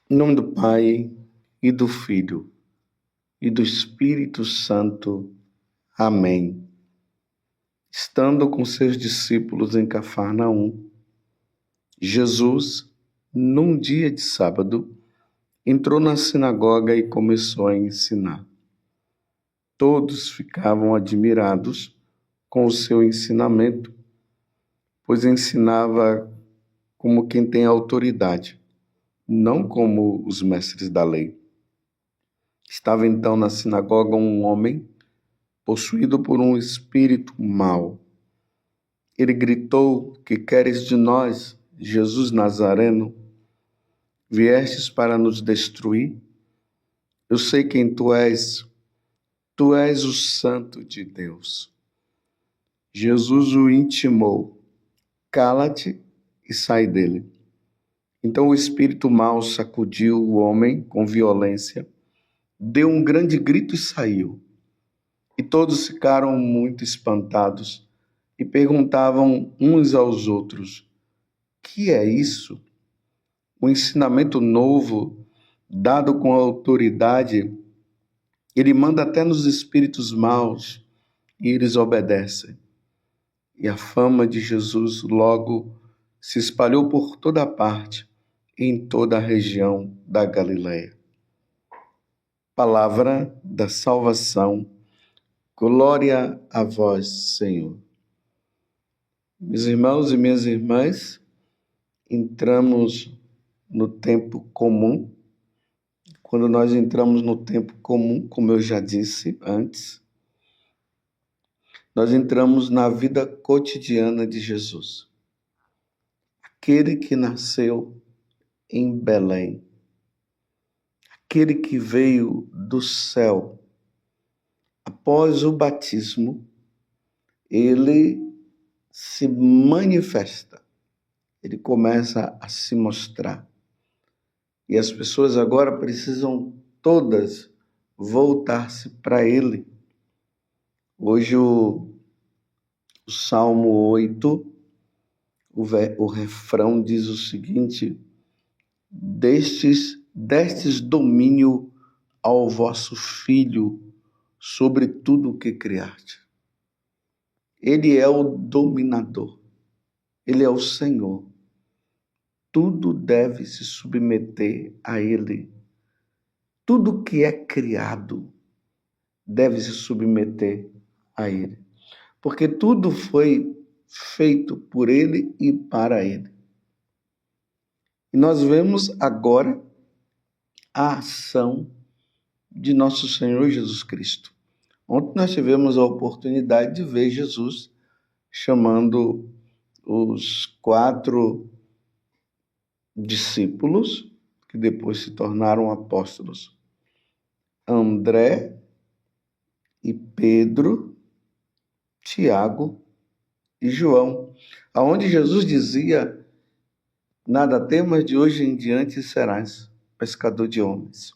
Em nome do Pai, e do Filho, e do Espírito Santo. Amém. Estando com seus discípulos em Cafarnaum, Jesus, num dia de sábado, entrou na sinagoga e começou a ensinar. Todos ficavam admirados com o seu ensinamento, pois ensinava como quem tem autoridade, não como os mestres da lei. Estava então na sinagoga um homem possuído por um espírito mau. Ele gritou: "Que queres de nós, Jesus Nazareno? Viestes para nos destruir? Eu sei quem tu és o Santo de Deus." Jesus o intimou: "Cala-te e sai dele." Então o espírito mau sacudiu o homem com violência, deu um grande grito e saiu. E todos ficaram muito espantados e perguntavam uns aos outros: "Que é isso? Um ensinamento novo, dado com autoridade. Ele manda até nos espíritos maus e eles obedecem." E a fama de Jesus logo se espalhou por toda parte, em toda a região da Galileia. Palavra da salvação. Glória a vós, Senhor. Meus irmãos e minhas irmãs, entramos no tempo comum. Quando nós entramos no tempo comum, como eu já disse antes, nós entramos na vida cotidiana de Jesus. Aquele que nasceu em Belém, aquele que veio do céu. Após o batismo, ele se manifesta, ele começa a se mostrar. E as pessoas agora precisam todas voltar-se para ele. Hoje o Salmo 8, o refrão diz o seguinte: destes domínio ao vosso Filho sobre tudo o que criaste. Ele é o dominador, ele é o Senhor. Tudo deve se submeter a ele. Tudo que é criado deve se submeter a ele, porque tudo foi feito por ele e para ele. E nós vemos agora a ação de nosso Senhor Jesus Cristo. Ontem nós tivemos a oportunidade de ver Jesus chamando os 4 discípulos, que depois se tornaram apóstolos: André e Pedro, Tiago e João, aonde Jesus dizia: "Nada temas, de hoje em diante serás pescador de homens."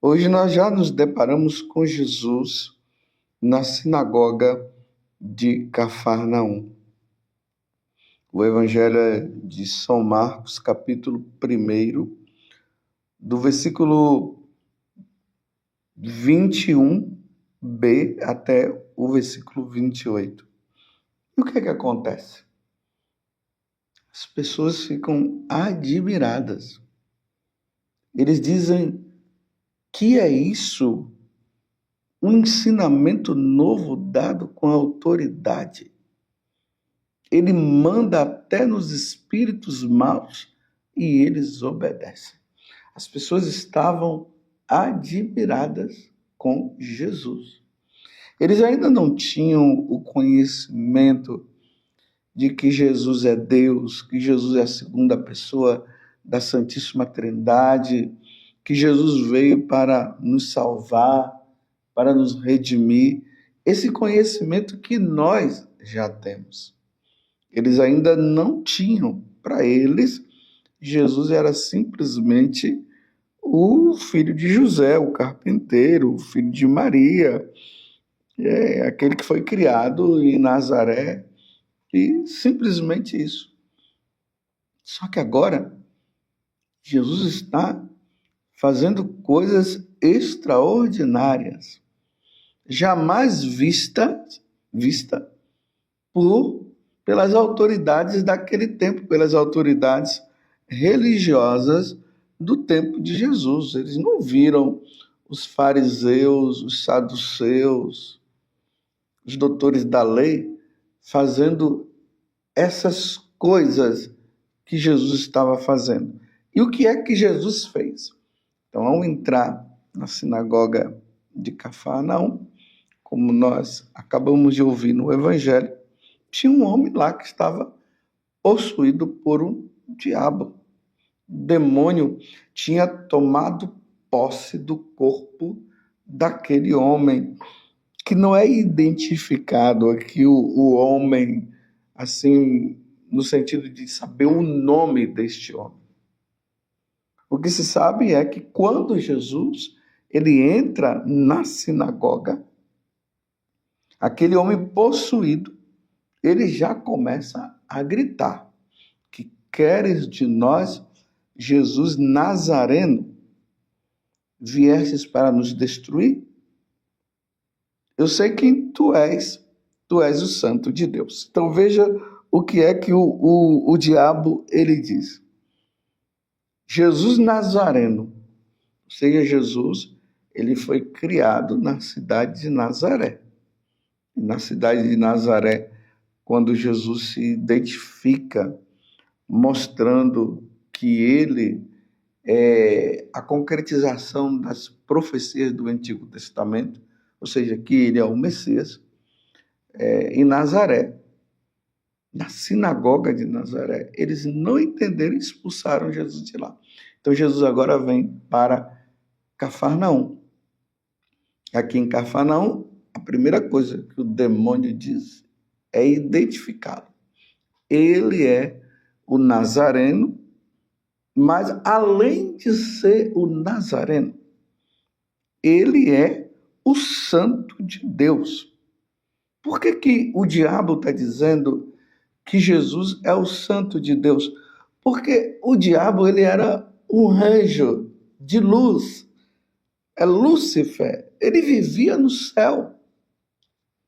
Hoje nós já nos deparamos com Jesus na sinagoga de Cafarnaum. O Evangelho é de São Marcos, capítulo 1, do versículo 21b até o versículo 28. E o que é que acontece? As pessoas ficam admiradas. Eles dizem: "Que é isso? Um ensinamento novo dado com autoridade. Ele manda até nos espíritos maus e eles obedecem." As pessoas estavam admiradas com Jesus. Eles ainda não tinham o conhecimento de que Jesus é Deus, que Jesus é a segunda pessoa da Santíssima Trindade, que Jesus veio para nos salvar, para nos redimir. Esse conhecimento que nós já temos. Eles ainda não tinham. Para eles, Jesus era simplesmente o filho de José, o carpinteiro, o filho de Maria, aquele que foi criado em Nazaré, e simplesmente isso. Só que agora Jesus está fazendo coisas extraordinárias, jamais vista pelas autoridades daquele tempo, pelas autoridades religiosas do tempo de Jesus. Eles não viram os fariseus, os saduceus, os doutores da lei fazendo essas coisas que Jesus estava fazendo. E o que é que Jesus fez? Então, ao entrar na sinagoga de Cafarnaum, como nós acabamos de ouvir no Evangelho, tinha um homem lá que estava possuído por um diabo. O demônio tinha tomado posse do corpo daquele homem, que não é identificado aqui o homem, assim, no sentido de saber o nome deste homem. O que se sabe é que quando Jesus ele entra na sinagoga, aquele homem possuído, ele já começa a gritar: que queres de nós, Jesus Nazareno? Viestes para nos destruir? Eu sei quem tu és o santo de Deus. Então veja o que é que o diabo ele diz. Jesus Nazareno, ou seja, Jesus, ele foi criado na cidade de Nazaré. E na cidade de Nazaré, quando Jesus se identifica, mostrando que ele é a concretização das profecias do Antigo Testamento, ou seja, que ele é o Messias, em Nazaré, na sinagoga de Nazaré, eles não entenderam e expulsaram Jesus de lá. Então Jesus agora vem para Cafarnaum. Aqui em Cafarnaum, a primeira coisa que o demônio diz é identificá-lo. Ele é o Nazareno, mas além de ser o Nazareno, ele é o Santo de Deus. Por que o diabo está dizendo que Jesus é o Santo de Deus? Porque o diabo ele era um anjo de luz, é Lúcifer. Ele vivia no céu,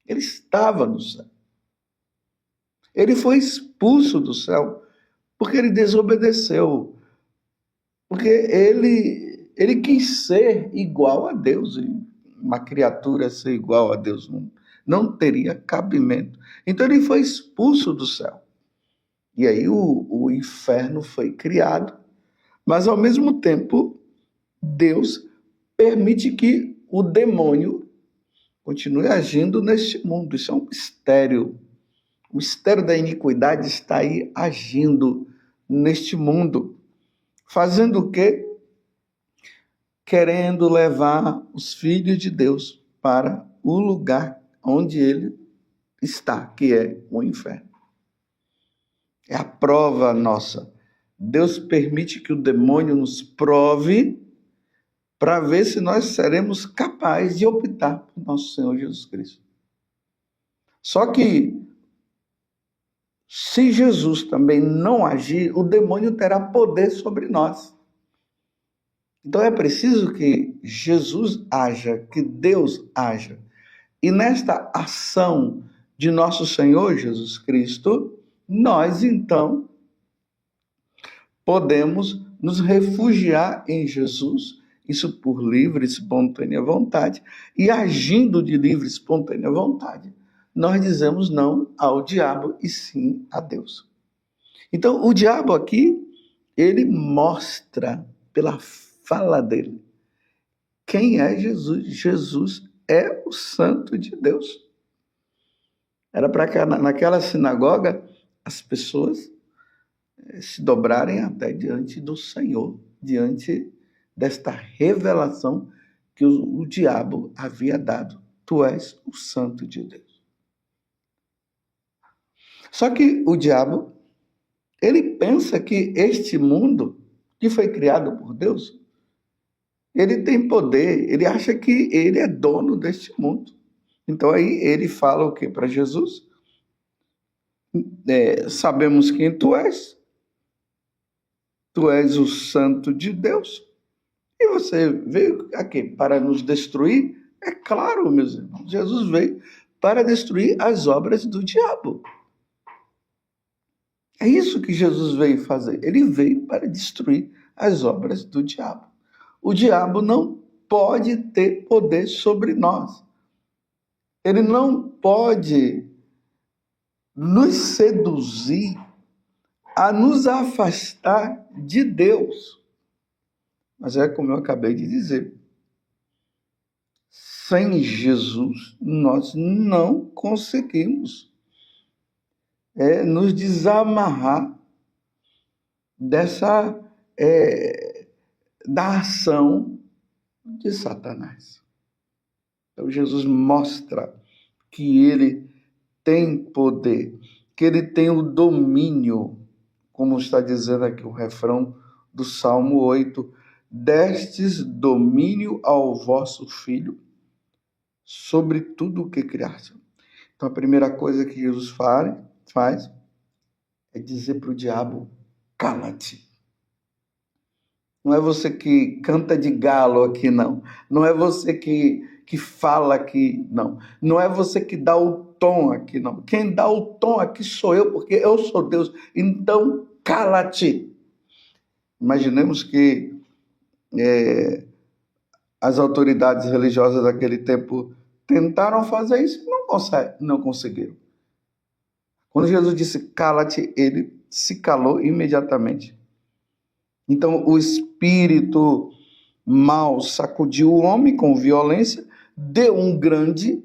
ele estava no céu. Ele foi expulso do céu porque ele desobedeceu, porque ele quis ser igual a Deus, e uma criatura ser igual a Deus não teria cabimento. Então ele foi expulso do céu. E aí o inferno foi criado, mas ao mesmo tempo Deus permite que o demônio continue agindo neste mundo. Isso é um mistério. O mistério da iniquidade está aí agindo neste mundo. Fazendo o quê? Querendo levar os filhos de Deus para o lugar onde ele está, que é o inferno. É a prova nossa. Deus permite que o demônio nos prove para ver se nós seremos capazes de optar por nosso Senhor Jesus Cristo. Só que, se Jesus também não agir, o demônio terá poder sobre nós. Então é preciso que Jesus haja, que Deus haja. E nesta ação de nosso Senhor Jesus Cristo, nós então podemos nos refugiar em Jesus, isso por livre e espontânea vontade, e agindo de livre e espontânea vontade, nós dizemos não ao diabo e sim a Deus. Então, o diabo aqui, ele mostra pela fala dele quem é Jesus. Jesus é o Santo de Deus. Era para que naquela sinagoga as pessoas se dobrarem até diante do Senhor, diante desta revelação que o diabo havia dado. Tu és o Santo de Deus. Só que o diabo, ele pensa que este mundo que foi criado por Deus, ele tem poder, ele acha que ele é dono deste mundo. Então aí ele fala o que para Jesus? Sabemos quem tu és, Tu és o Santo de Deus. E você veio aqui para nos destruir? É claro, meus irmãos, Jesus veio para destruir as obras do diabo. É isso que Jesus veio fazer. Ele veio para destruir as obras do diabo. O diabo não pode ter poder sobre nós. Ele não pode nos seduzir a nos afastar de Deus. Mas é como eu acabei de dizer. Sem Jesus, nós não conseguimos nos desamarrar da ação de Satanás. Então, Jesus mostra que ele tem poder, que ele tem o domínio, como está dizendo aqui o refrão do Salmo 8, destes domínio ao vosso Filho sobre tudo o que criaste. Então, a primeira coisa que Jesus faz é dizer para o diabo, cala-te. Não é você que canta de galo aqui, não. Não é você que fala aqui, não. Não é você que dá o tom aqui, não. Quem dá o tom aqui sou eu, porque eu sou Deus. Então, cala-te. Imaginemos que as autoridades religiosas daquele tempo tentaram fazer isso e não conseguiram. Quando Jesus disse cala-te, ele se calou imediatamente. Então, o espírito mau sacudiu o homem com violência, deu um grande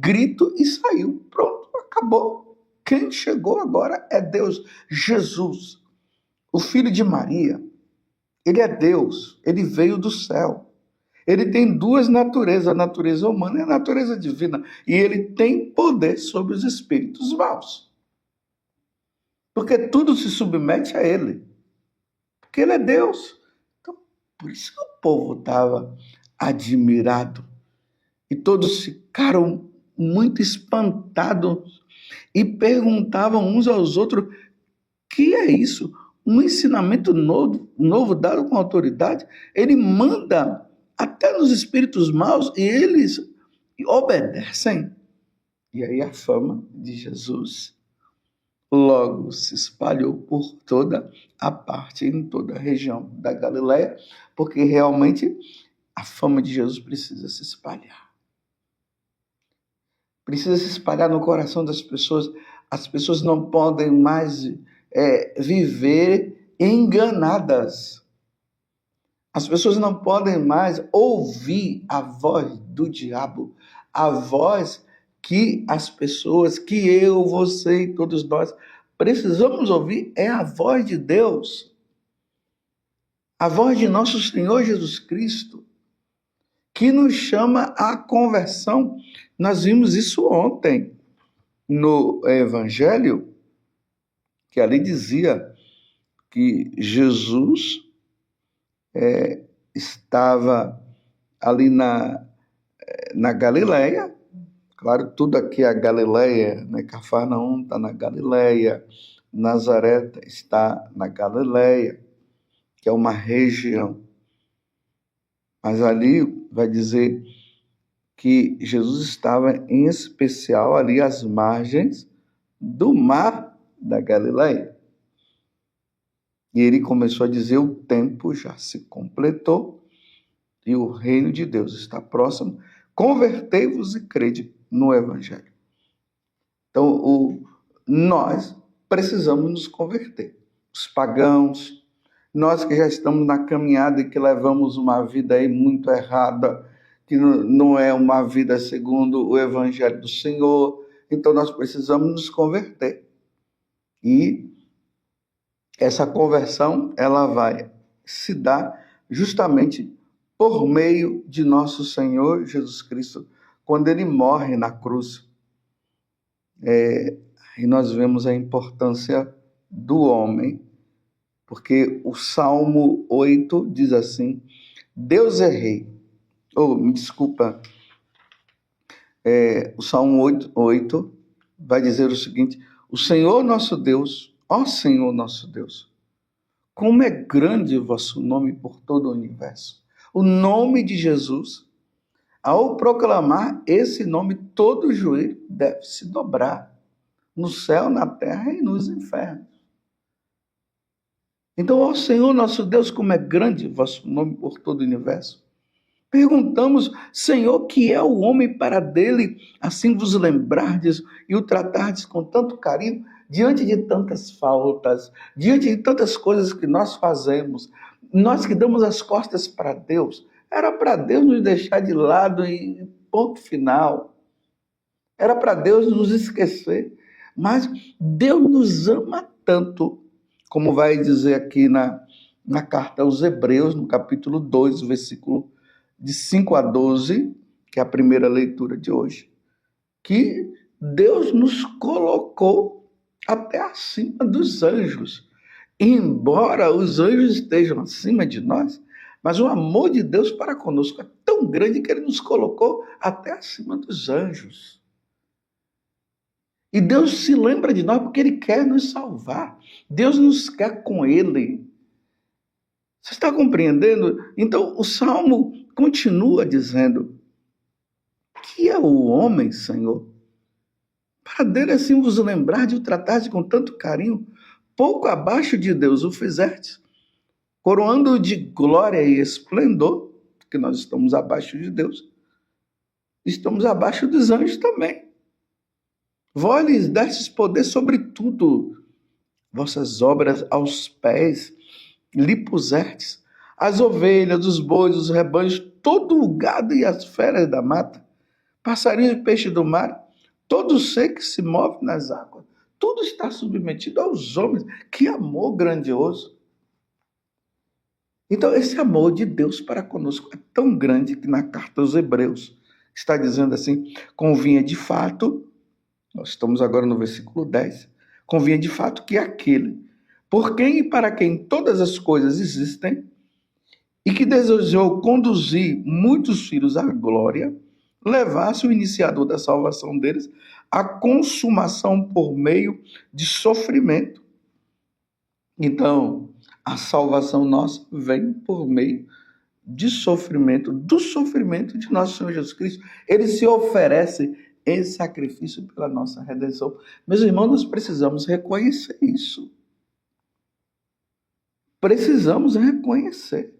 grito e saiu. Pronto, acabou. Quem chegou agora é Deus, Jesus, o Filho de Maria. Ele é Deus, ele veio do céu. Ele tem duas naturezas, a natureza humana e a natureza divina. E ele tem poder sobre os espíritos maus. Porque tudo se submete a ele. Porque ele é Deus. Então, por isso que o povo estava admirado. E todos ficaram muito espantados e perguntavam uns aos outros, que é isso? Um ensinamento novo dado com autoridade? Ele manda até nos espíritos maus e eles obedecem. E aí a fama de Jesus logo se espalhou por toda a parte, em toda a região da Galileia, porque realmente a fama de Jesus precisa se espalhar. Precisa se espalhar no coração das pessoas. As pessoas não podem mais viver enganadas. As pessoas não podem mais ouvir a voz do diabo, a voz que as pessoas, que eu, você e todos nós precisamos ouvir é a voz de Deus, a voz de nosso Senhor Jesus Cristo, que nos chama à conversão. Nós vimos isso ontem no Evangelho, que ali dizia que Jesus estava ali na Galileia. Claro, tudo aqui é a Galileia, né? Cafarnaum está na Galileia, Nazaré está na Galileia, que é uma região. Mas ali vai dizer que Jesus estava em especial ali às margens do mar da Galileia. E ele começou a dizer, o tempo já se completou e o reino de Deus está próximo. Convertei-vos e crede no Evangelho. Então, nós precisamos nos converter. Os pagãos, nós que já estamos na caminhada e que levamos uma vida aí muito errada, que não é uma vida segundo o Evangelho do Senhor, então nós precisamos nos converter. E essa conversão, ela vai se dar justamente por meio de nosso Senhor Jesus Cristo, quando ele morre na cruz. E nós vemos a importância do homem, porque o Salmo 8 diz assim, Deus é rei. Me desculpa, o Salmo 8 vai dizer o seguinte, o Senhor nosso Deus, ó Senhor nosso Deus, como é grande o vosso nome por todo o universo. O nome de Jesus, ao proclamar esse nome, todo joelho deve se dobrar, no céu, na terra e nos infernos. Então, ó Senhor nosso Deus, como é grande o vosso nome por todo o universo. Perguntamos, Senhor, que é o homem para dele, assim vos lembrardes e o tratardes com tanto carinho, diante de tantas faltas, diante de tantas coisas que nós fazemos, nós que damos as costas para Deus, era para Deus nos deixar de lado e ponto final, era para Deus nos esquecer, mas Deus nos ama tanto, como vai dizer aqui na carta aos Hebreus, no capítulo 2, versículo de 5 a 12, que é a primeira leitura de hoje, que Deus nos colocou até acima dos anjos. Embora os anjos estejam acima de nós, mas o amor de Deus para conosco é tão grande que ele nos colocou até acima dos anjos. E Deus se lembra de nós porque ele quer nos salvar. Deus nos quer com ele. Você está compreendendo? Então, o Salmo continua dizendo: que é o homem, Senhor? Para dele assim vos lembrar de o tratar com tanto carinho, pouco abaixo de Deus o fizeste, coroando-o de glória e esplendor, porque nós estamos abaixo de Deus, estamos abaixo dos anjos também. Vós lhes destes poder sobre tudo, vossas obras aos pés lhe pusertes, as ovelhas, os bois, os rebanhos, todo o gado e as feras da mata, passarinhos e peixes do mar, todo ser que se move nas águas, tudo está submetido aos homens. Que amor grandioso! Então, esse amor de Deus para conosco é tão grande que na carta aos Hebreus está dizendo assim: convinha de fato, nós estamos agora no versículo 10, convinha de fato que aquele, por quem e para quem todas as coisas existem, e que desejou conduzir muitos filhos à glória, levasse o iniciador da salvação deles à consumação por meio de sofrimento. Então, a salvação nossa vem por meio de sofrimento, do sofrimento de nosso Senhor Jesus Cristo. Ele se oferece em sacrifício pela nossa redenção. Meus irmãos, nós precisamos reconhecer isso. Precisamos reconhecer.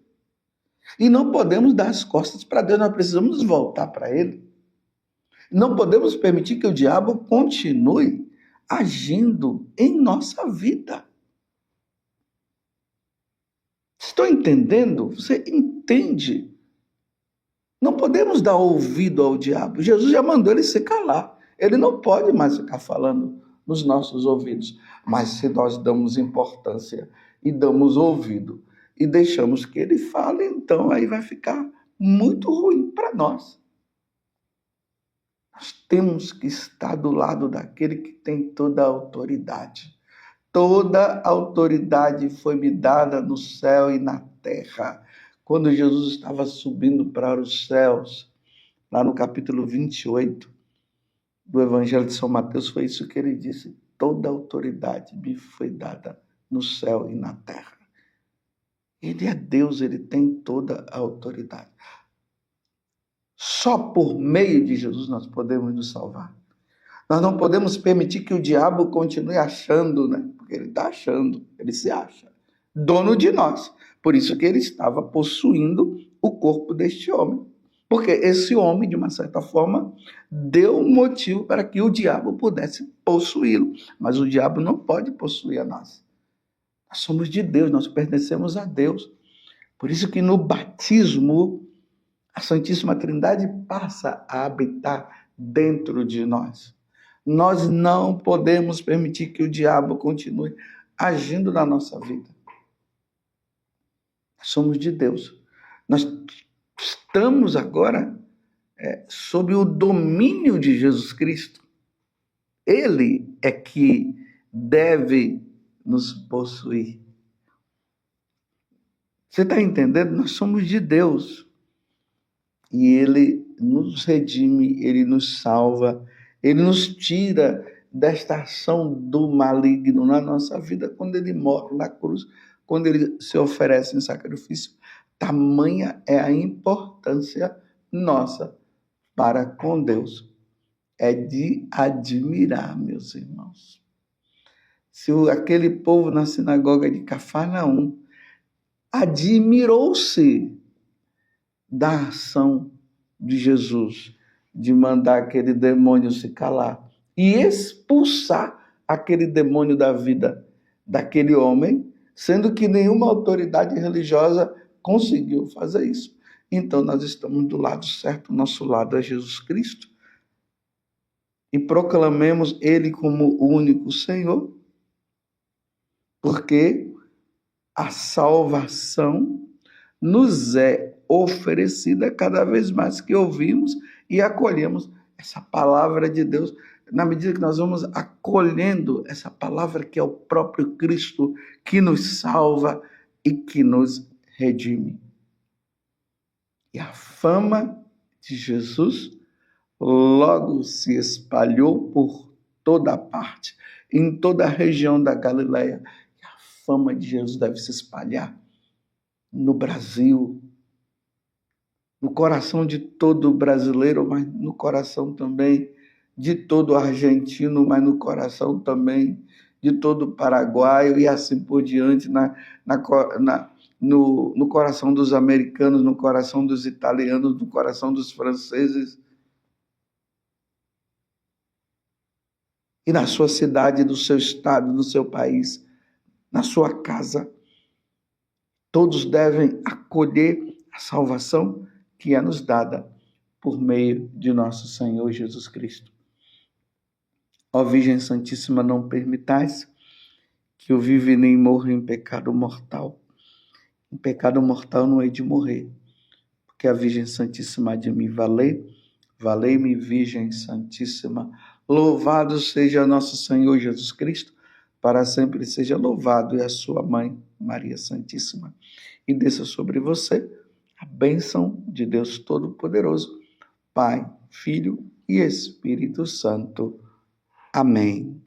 E não podemos dar as costas para Deus, nós precisamos voltar para Ele. Não podemos permitir que o diabo continue agindo em nossa vida. Estou entendendo? Você entende? Não podemos dar ouvido ao diabo. Jesus já mandou ele se calar. Ele não pode mais ficar falando nos nossos ouvidos. Mas se nós damos importância e damos ouvido e deixamos que ele fale, então aí vai ficar muito ruim para nós. Nós temos que estar do lado daquele que tem toda a autoridade. Toda a autoridade foi me dada no céu e na terra. Quando Jesus estava subindo para os céus, lá no capítulo 28 do Evangelho de São Mateus, foi isso que ele disse: toda a autoridade me foi dada no céu e na terra. Ele é Deus, ele tem toda a autoridade. Só por meio de Jesus nós podemos nos salvar. Nós não podemos permitir que o diabo continue achando, né? Porque ele está achando, ele se acha dono de nós. Por isso que ele estava possuindo o corpo deste homem. Porque esse homem, de uma certa forma, deu motivo para que o diabo pudesse possuí-lo. Mas o diabo não pode possuir a nós. Nós somos de Deus, nós pertencemos a Deus. Por isso que no batismo, a Santíssima Trindade passa a habitar dentro de nós. Nós não podemos permitir que o diabo continue agindo na nossa vida. Somos de Deus. Nós estamos agora sob o domínio de Jesus Cristo. Ele é que deve nos possuir. Você está entendendo? Nós somos de Deus. E Ele nos redime, Ele nos salva, Ele nos tira desta ação do maligno na nossa vida quando Ele morre na cruz quando ele se oferece em sacrifício. Tamanha é a importância nossa para com Deus. É de admirar, meus irmãos. Se aquele povo na sinagoga de Cafarnaum admirou-se da ação de Jesus, de mandar aquele demônio se calar e expulsar aquele demônio da vida daquele homem, sendo que nenhuma autoridade religiosa conseguiu fazer isso. Então nós estamos do lado certo, o nosso lado é Jesus Cristo. E proclamemos Ele como o único Senhor, porque a salvação nos é oferecida cada vez mais que ouvimos e acolhemos essa palavra de Deus, na medida que nós vamos acolhendo essa palavra que é o próprio Cristo que nos salva e que nos redime. E a fama de Jesus logo se espalhou por toda parte, em toda a região da Galileia. E a fama de Jesus deve se espalhar no Brasil, no coração de todo brasileiro, mas no coração também de todo argentino, mas no coração também de todo paraguaio e assim por diante, no coração dos americanos, no coração dos italianos, no coração dos franceses. E na sua cidade, no seu estado, no seu país, na sua casa, todos devem acolher a salvação que é nos dada por meio de nosso Senhor Jesus Cristo. Ó Virgem Santíssima, não permitais que eu viva nem morra em pecado mortal. Em pecado mortal não hei de morrer, porque a Virgem Santíssima há de me valer. Valei-me, Virgem Santíssima. Louvado seja nosso Senhor Jesus Cristo, para sempre seja louvado, e a sua mãe, Maria Santíssima. E desça sobre você a bênção de Deus Todo-Poderoso, Pai, Filho e Espírito Santo. Amém.